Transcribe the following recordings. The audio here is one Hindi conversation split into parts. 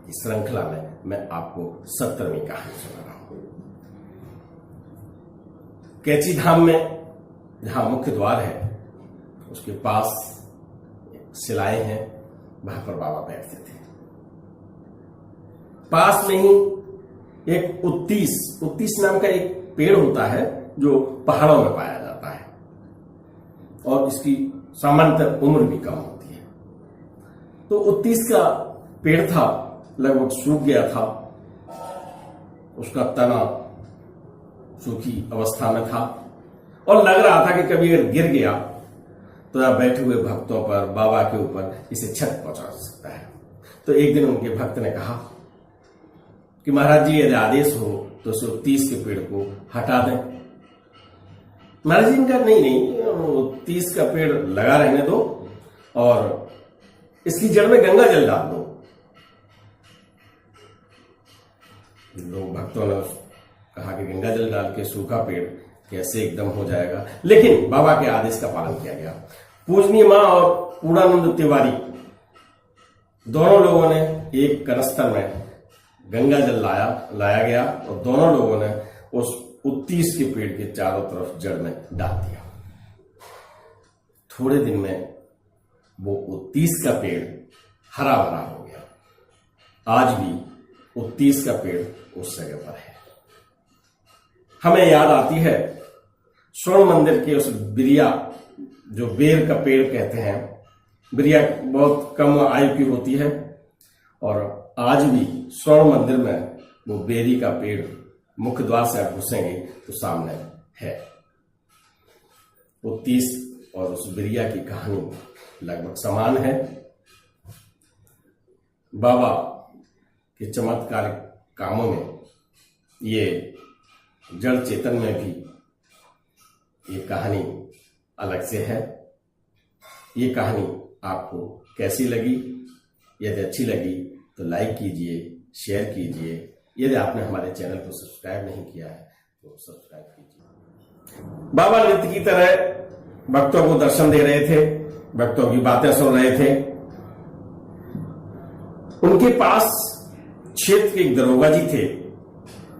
की श्रृंखला में मैं आपको 70वीं कहानी सुना रहा हूं। कैची धाम में जहां मुख्य द्वार है उसके पास शिलाएं हैं, वहां पर बाबा बैठते थे। पास में ही एक उत्तीस नाम का एक पेड़ होता है जो पहाड़ों में पाया जाता है और इसकी सामान्यतः उम्र भी कम होती है। तो उत्तीस का पेड़ था, लगभग सूख गया था, उसका तना सूखी अवस्था में था और लग रहा था कि कभी अगर गिर गया तो यहां बैठे हुए भक्तों पर, बाबा के ऊपर इसे क्षत पहुंचा सकता है। तो एक दिन उनके भक्त ने कहा कि महाराज जी यदि आदेश हो तो 30 के पेड़ को हटा दें। महाराज जी ने कहा नहीं, 30 का पेड़ लगा रहने दो और इसकी जड़ में गंगा जल डाल दो। लोग भक्तों ने कहा कि गंगा जल डाल के सूखा पेड़ कैसे एकदम हो जाएगा, लेकिन बाबा के आदेश का पालन किया गया। पूजनीय मां और पूर्णानंद तिवारी दोनों लोगों ने एक कनस्तर में गंगा जल लाया गया और दोनों लोगों ने उस 30 के पेड़ के चारों तरफ जड़ में डाल दिया। थोड़े दिन में वो 30 का पेड़ हरा भरा हो गया। आज भी 30 का पेड़ उस जगह पर है। हमें याद आती है स्वर्ण मंदिर के उस बिरिया, जो बेर का पेड़ कहते हैं। बिरिया बहुत कम आयु की होती है और आज भी स्वर्ण मंदिर में वो बेरी का पेड़ मुख्य द्वार से आप घुसेंगे तो सामने है। वो 30 और उस बिरिया की कहानी लगभग समान है। बाबा के चमत्कार कामों में ये जड़ चेतन में भी ये कहानी अलग से है। ये कहानी आपको कैसी लगी? यदि अच्छी लगी तो लाइक कीजिए, शेयर कीजिए। यदि आपने हमारे चैनल को सब्सक्राइब नहीं किया है तो सब्सक्राइब कीजिए। बाबा नित्य की तरह भक्तों को दर्शन दे रहे थे, भक्तों की बातें सुन रहे थे। उनके पास क्षेत्र के एक दरोगा जी थे,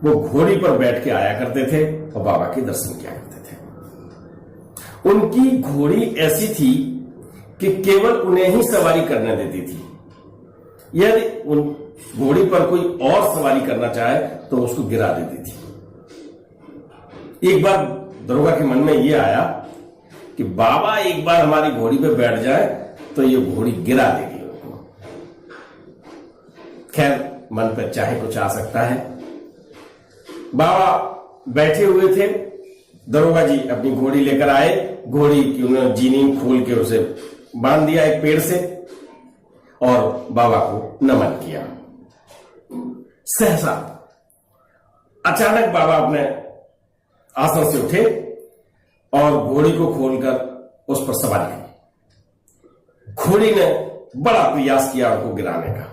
वो घोड़ी पर बैठ के आया करते थे और बाबा के दर्शन किया करते थे। उनकी घोड़ी ऐसी थी कि केवल उन्हें ही सवारी करने देती थी। यदि उन घोड़ी पर कोई और सवारी करना चाहे तो उसको गिरा देती थी। एक बार दरोगा के मन में यह आया कि बाबा एक बार हमारी घोड़ी पे बैठ जाए तो ये घोड़ी गिरा देगी उनको। खैर, मन पर चाहे कुछ आ सकता है। बाबा बैठे हुए थे, दरोगा जी अपनी घोड़ी लेकर आए। घोड़ी की उन्होंने जीनी खोल के उसे बांध दिया एक पेड़ से और बाबा को नमन किया। सहसा अचानक बाबा अपने आसन से उठे और घोड़ी को खोलकर उस पर सवारी की। घोड़ी ने बड़ा प्रयास किया उनको गिराने का।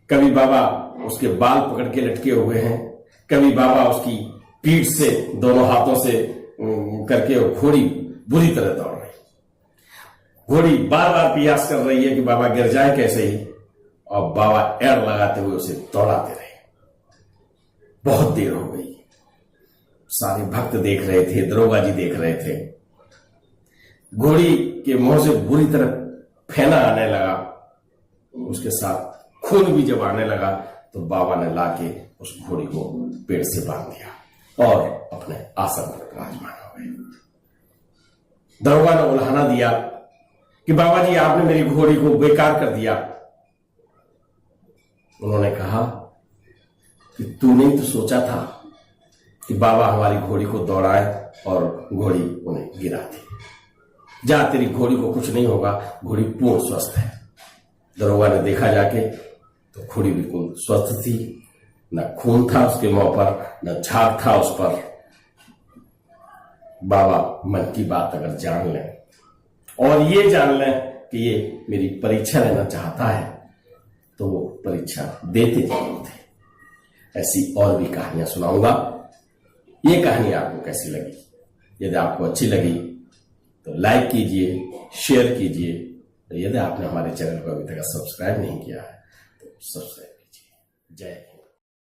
कभी बाबा उसके बाल पकड़ के लटके हुए हैं, कभी बाबा उसकी पीठ से दोनों हाथों से करके घोड़ी बुरी तरह दौड़ रही। घोड़ी बार बार प्रयास कर रही है कि बाबा गिर जाए कैसे ही, और बाबा एड़ लगाते हुए उसे दौड़ाते रहे। बहुत देर हो गई। सारे भक्त देख रहे थे, दरोगा जी देख रहे थे। घोड़ी के मुंह से बुरी तरह फेना आने लगा, उसके साथ खून भी जब आने लगा तो बाबा ने लाके उस घोड़ी को पेड़ से बांध दिया और अपने आसन पर विराजमान हो गए। दरोगा ने उल्हाना दिया कि बाबा जी आपने मेरी घोड़ी को बेकार कर दिया। उन्होंने कहा कि तूने तो सोचा था कि बाबा हमारी घोड़ी को दौड़ाए और घोड़ी उन्हें गिरा दी। जा, तेरी घोड़ी को कुछ नहीं होगा, घोड़ी पूर्ण स्वस्थ है। दरोगा ने देखा जाके तो घोड़ी बिल्कुल स्वस्थ थी, न खून था उसके मुंह पर, न झाग था उस पर। बाबा मन की बात अगर जान लें और ये जान लें कि ये मेरी परीक्षा लेना चाहता है तो वो परीक्षा देते जरूर थे। ऐसी और भी कहानियां सुनाऊंगा। ये कहानी आपको कैसी लगी? यदि आपको अच्छी लगी तो लाइक कीजिए, शेयर कीजिए। तो यदि आपने हमारे चैनल को अभी तक सब्सक्राइब नहीं किया है तो सब्सक्राइब कीजिए। जय हिंद।